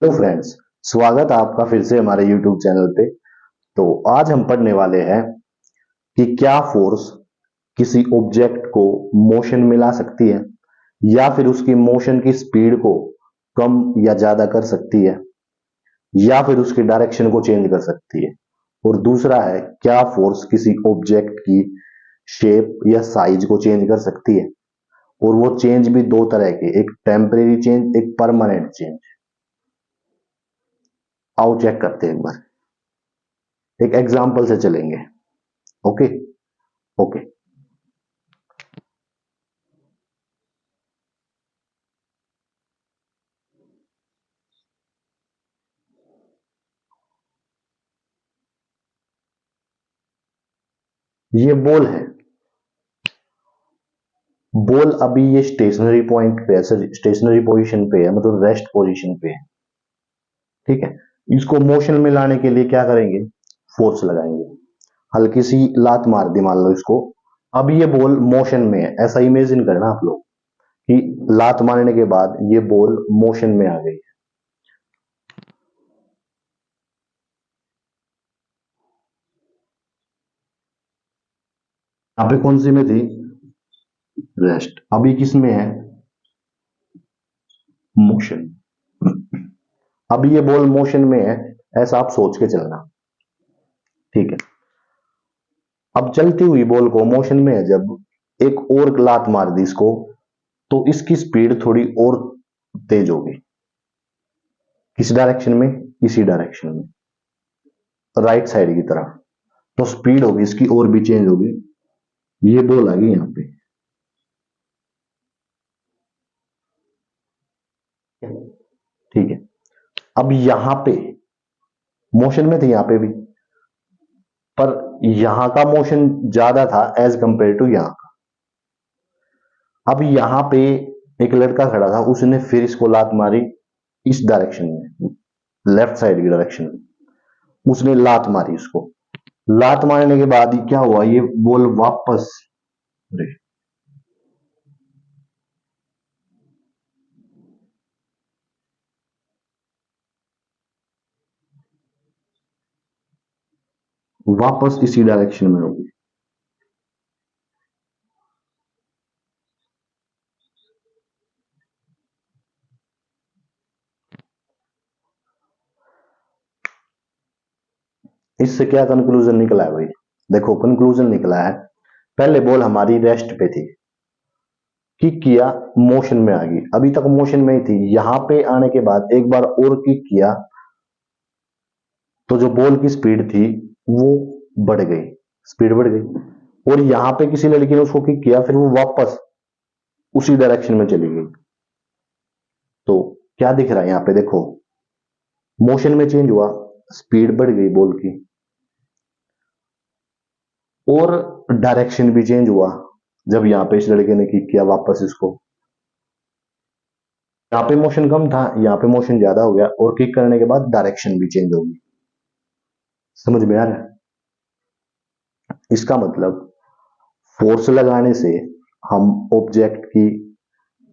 तो फ्रेंड्स, स्वागत है आपका फिर से हमारे YouTube चैनल पे। तो आज हम पढ़ने वाले हैं कि क्या फोर्स किसी ऑब्जेक्ट को मोशन में ला सकती है या फिर उसकी मोशन की स्पीड को कम या ज्यादा कर सकती है या फिर उसकी डायरेक्शन को चेंज कर सकती है। और दूसरा है, क्या फोर्स किसी ऑब्जेक्ट की शेप या साइज को चेंज कर सकती है। और वो चेंज भी दो तरह के, एक टेम्परेरी चेंज, एक परमानेंट चेंज। आओ चेक करते हैं एक बार, एक एग्जाम्पल से चलेंगे। Okay okay. ये बॉल है। बॉल अभी ये स्टेशनरी पॉइंट पे है, स्टेशनरी पोजीशन पे है, मतलब रेस्ट पोजीशन पे है। ठीक है। इसको मोशन में लाने के लिए क्या करेंगे? फोर्स लगाएंगे। हल्की सी लात मार दी मान लो इसको। अब ये बॉल मोशन में है, ऐसा इमेजिन करना आप लोग कि लात मारने के बाद ये बॉल मोशन में आ गई। यहाँ पे कौन सी में थी? रेस्ट। अभी किस में है? मोशन। अब ये बॉल मोशन में है, ऐसा आप सोच के चलना। ठीक है। अब चलती हुई बॉल को मोशन में है, जब एक और लात मार दी इसको, तो इसकी स्पीड थोड़ी और तेज होगी। किस डायरेक्शन में? इसी डायरेक्शन में, राइट साइड की तरफ। तो स्पीड होगी इसकी और भी चेंज होगी। ये बॉल आ गई यहाँ पे। ठीक है। अब यहां पे मोशन में थे, यहां पे भी, पर यहां का मोशन ज्यादा था एज कंपेयर टू यहां का। अब यहां पे एक लड़का खड़ा था, उसने फिर इसको लात मारी इस डायरेक्शन में, लेफ्ट साइड की डायरेक्शन में। उसने लात मारी उसको। लात मारने के बाद क्या हुआ? ये बॉल वापस, अरे, वापस इसी डायरेक्शन में होगी। इससे क्या कंक्लूजन निकला है भाई? देखो, कंक्लूजन निकला है, पहले बॉल हमारी रेस्ट पे थी, किक किया, मोशन में आ गई, अभी तक मोशन में ही थी। यहां पे आने के बाद एक बार और किक किया, तो जो बॉल की स्पीड थी वो बढ़ गई, स्पीड बढ़ गई। और यहां पे किसी लड़की ने उसको किक किया, फिर वो वापस उसी डायरेक्शन में चली गई। तो क्या दिख रहा है यहां पे? देखो, मोशन में चेंज हुआ, स्पीड बढ़ गई बॉल की, और डायरेक्शन भी चेंज हुआ। जब यहां पे इस लड़के ने किक किया वापस इसको, यहाँ पे मोशन कम था, यहाँ पे मोशन ज्यादा हो गया, और किक करने के बाद डायरेक्शन भी चेंज होगी। समझ में आ रहा है? इसका मतलब फोर्स लगाने से हम ऑब्जेक्ट की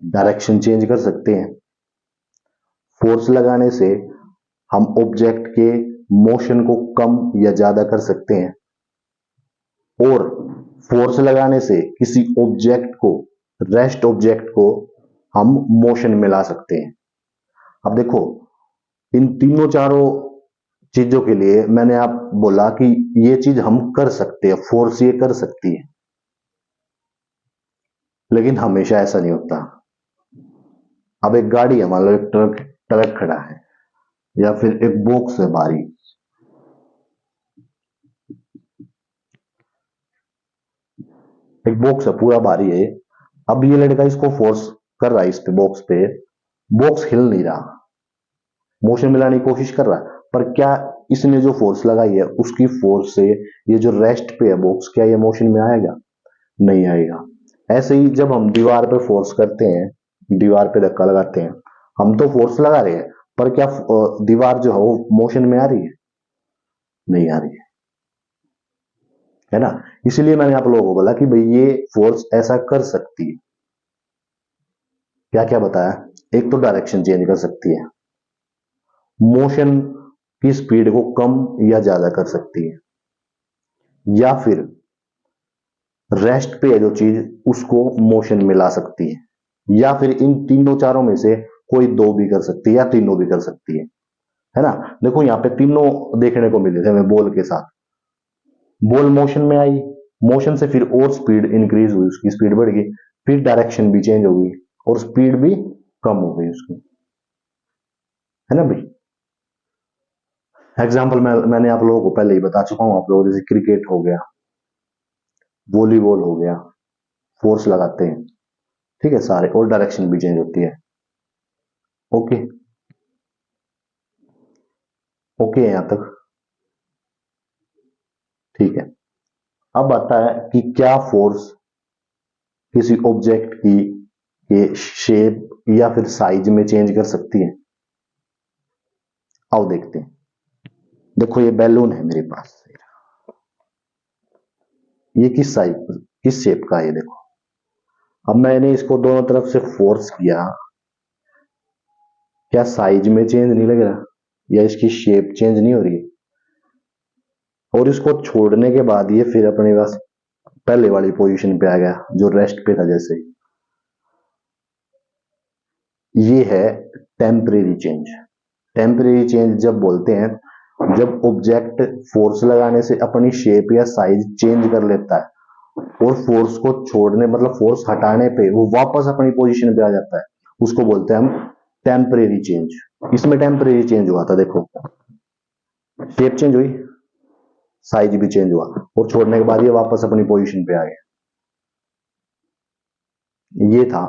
डायरेक्शन चेंज कर सकते हैं। फोर्स लगाने से हम ऑब्जेक्ट के मोशन को कम या ज्यादा कर सकते हैं। और फोर्स लगाने से किसी ऑब्जेक्ट को, रेस्ट ऑब्जेक्ट को, हम मोशन में ला सकते हैं। अब देखो, इन तीनों चारों चीजों के लिए मैंने आप बोला कि ये चीज हम कर सकते हैं, फोर्स ये कर सकती है, लेकिन हमेशा ऐसा नहीं होता। अब एक गाड़ी है, मान लो एक ट्रक, ट्रक खड़ा है, या फिर एक बॉक्स है भारी, एक बॉक्स है पूरा भारी है। अब ये लड़का इसको फोर्स कर रहा है, इस पे बॉक्स पे, बॉक्स हिल नहीं रहा, मोशन में लाने की कोशिश कर रहा है, पर क्या इसने जो फोर्स लगाई है उसकी फोर्स से ये जो रेस्ट पे है बॉक्स, क्या ये मोशन में आएगा? नहीं आएगा। ऐसे ही जब हम दीवार पे फोर्स करते हैं, दीवार पे धक्का लगाते हैं, हम तो फोर्स लगा रहे हैं, पर क्या दीवार जो है वो मोशन में आ रही है? नहीं आ रही है ना? इसलिए मैंने आप लोगों को बोला कि भाई ये फोर्स ऐसा कर सकती है। क्या क्या बताया? एक तो डायरेक्शन चेंज कर सकती है, मोशन की स्पीड को कम या ज्यादा कर सकती है, या फिर रेस्ट पे है जो चीज उसको मोशन में ला सकती है, या फिर इन तीनों चारों में से कोई दो भी कर सकती है या तीनों भी कर सकती है ना। देखो यहाँ पे तीनों देखने को मिले थे हमें बॉल के साथ। बॉल मोशन में आई, मोशन से फिर और स्पीड इंक्रीज हुई, उसकी स्पीड बढ़ गई, फिर डायरेक्शन भी चेंज हो गई और स्पीड भी कम हो गई उसकी, है ना भाई। एग्जाम्पल मैंने आप लोगों को पहले ही बता चुका हूं, आप लोगों जैसे क्रिकेट हो गया, वॉलीबॉल हो गया, फोर्स लगाते हैं, ठीक है सारे, और डायरेक्शन भी चेंज होती है। ओके, ओके है यहां तक, ठीक है। अब आता है कि क्या फोर्स किसी ऑब्जेक्ट की के शेप या फिर साइज में चेंज कर सकती है। आओ देखते हैं। देखो ये बैलून है मेरे पास, ये किस साइज किस शेप का है ये देखो। अब मैंने इसको दोनों तरफ से फोर्स किया, क्या साइज में चेंज नहीं लग रहा या इसकी शेप चेंज नहीं हो रही, और इसको छोड़ने के बाद ये फिर अपने पास पहले वाली पोजीशन पे आ गया जो रेस्ट पे था जैसे। ये है टेम्परेरी चेंज। टेम्परेरी चेंज जब बोलते हैं जब ऑब्जेक्ट फोर्स लगाने से अपनी शेप या साइज चेंज कर लेता है और फोर्स को छोड़ने मतलब फोर्स हटाने पे वो वापस अपनी पोजीशन पे आ जाता है, उसको बोलते हैं हम टेम्परेरी चेंज। इसमें टेम्परेरी चेंज हुआ था, देखो शेप चेंज हुई, साइज भी चेंज हुआ और छोड़ने के बाद ये वापस अपनी पोजीशन पे आ गया। ये था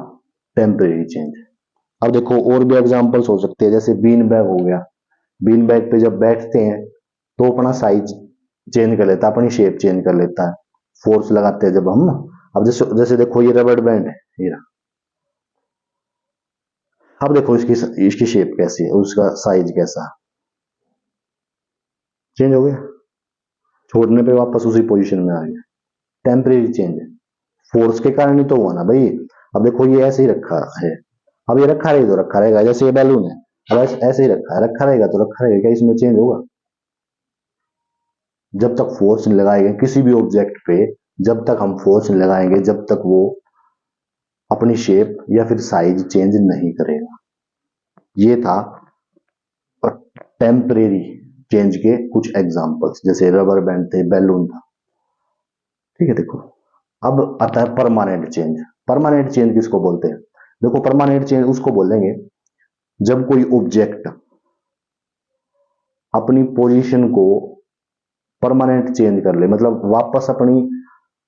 टेम्परेरी चेंज। अब देखो और भी एग्जांपल्स हो सकते हैं, जैसे बीन बैग हो गया। बीन बैग पे जब बैठते हैं तो अपना साइज चेंज कर लेता है, अपनी शेप चेंज कर लेता है, फोर्स लगाते हैं जब हम ना। अब जैसे जैसे देखो ये रबड़ बैंड है ये रहा। अब देखो इसकी इसकी शेप कैसी है, उसका साइज कैसा चेंज हो गया, छोड़ने पे वापस उसी पोजीशन में आ गया। टेम्परेरी चेंज है, फोर्स के कारण ही तो हुआ ना भाई। अब देखो ये ऐसे ही रखा है, अब ये रखा रहेगा तो रखा रहेगा, जैसे ये बैलून है, अब ऐसे ही रखा है, रखा रहेगा तो रखा रहेगा, क्या इसमें चेंज होगा। जब तक फोर्स नहीं लगाएंगे किसी भी ऑब्जेक्ट पे, जब तक हम फोर्स नहीं लगाएंगे जब तक वो अपनी शेप या फिर साइज चेंज नहीं करेगा। ये था टेम्परेरी चेंज के कुछ एग्जांपल्स, जैसे रबर बैंड थे, बैलून था, ठीक है। देखो अब आता है परमानेंट चेंज। परमानेंट चेंज किसको बोलते हैं, देखो परमानेंट चेंज उसको बोलेंगे जब कोई ऑब्जेक्ट अपनी पोजीशन को परमानेंट चेंज कर ले, मतलब वापस अपनी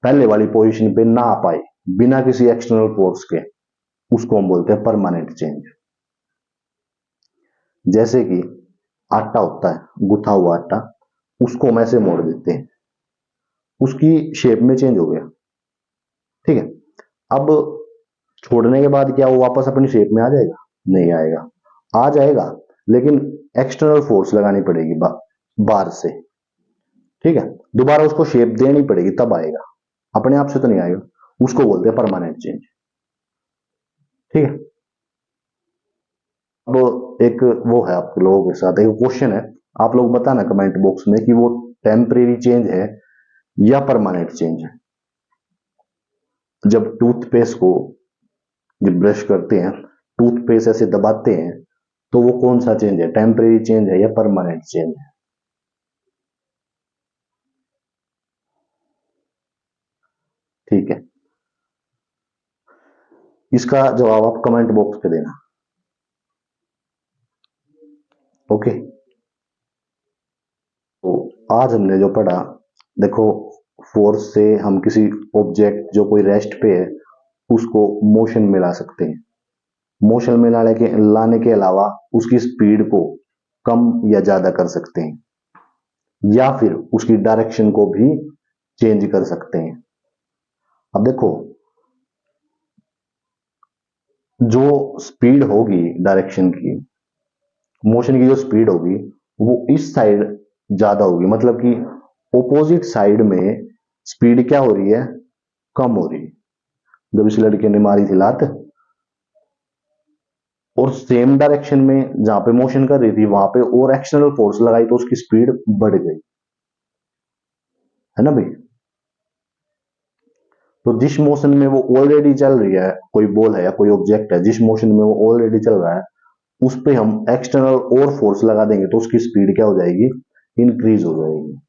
पहले वाली पोजीशन पे ना आ पाए बिना किसी एक्सटर्नल फोर्स के, उसको हम बोलते हैं परमानेंट चेंज। जैसे कि आटा होता है, गुथा हुआ आटा, उसको हम ऐसे मोड़ देते हैं, उसकी शेप में चेंज हो गया, ठीक है। अब छोड़ने के बाद क्या वो वापस अपनी शेप में आ जाएगा, नहीं आएगा, आ जाएगा लेकिन एक्सटर्नल फोर्स लगानी पड़ेगी बाहर से, ठीक है। दोबारा उसको शेप देनी पड़ेगी तब आएगा, अपने आप से तो नहीं आएगा, उसको बोलते हैं परमानेंट चेंज, ठीक है। अब एक वो है आप लोगों के साथ एक क्वेश्चन है, आप लोग बताना कमेंट बॉक्स में कि वो टेम्परेरी चेंज है या परमानेंट चेंज है। जब टूथपेस्ट को जब ब्रश करते हैं, टूथपेस्ट ऐसे दबाते हैं, तो वो कौन सा चेंज है, टेम्परेरी चेंज है या परमानेंट चेंज है। ठीक है, इसका जवाब आप कमेंट बॉक्स पे देना। ओके, तो आज हमने जो पढ़ा, देखो फोर्स से हम किसी ऑब्जेक्ट जो कोई रेस्ट पे है उसको मोशन में ला सकते हैं, मोशन में लाने के अलावा उसकी स्पीड को कम या ज्यादा कर सकते हैं, या फिर उसकी डायरेक्शन को भी चेंज कर सकते हैं। अब देखो जो स्पीड होगी डायरेक्शन की, मोशन की जो स्पीड होगी वो इस साइड ज्यादा होगी, मतलब कि ऑपोजिट साइड में स्पीड क्या हो रही है, कम हो रही है। जब इस लड़के ने मारी थी लात और सेम डायरेक्शन में जहां पे मोशन कर रही थी वहां पे और एक्सटर्नल फोर्स लगाई तो उसकी स्पीड बढ़ गई, है ना भाई। तो जिस मोशन में वो ऑलरेडी चल रही है, कोई बॉल है या कोई ऑब्जेक्ट है, जिस मोशन में वो ऑलरेडी चल रहा है, उस पे हम एक्सटर्नल और फोर्स लगा देंगे तो उसकी स्पीड क्या हो जाएगी, इंक्रीज हो जाएगी।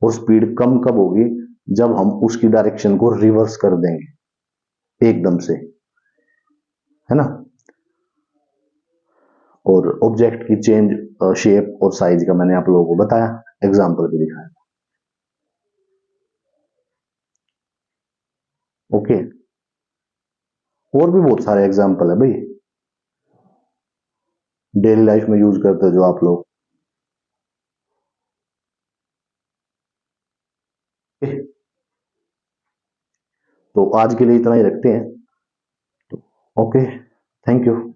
और स्पीड कम कब होगी, जब हम उसकी डायरेक्शन को रिवर्स कर देंगे एकदम से, है ना। और ऑब्जेक्ट की चेंज शेप और साइज का मैंने आप लोगों को बताया, एग्जाम्पल भी दिखाया। ओके, और भी बहुत सारे एग्जाम्पल है भाई, डेली लाइफ में यूज करते हो जो आप लोग। तो आज के लिए इतना ही रखते हैं। Okay, thank you.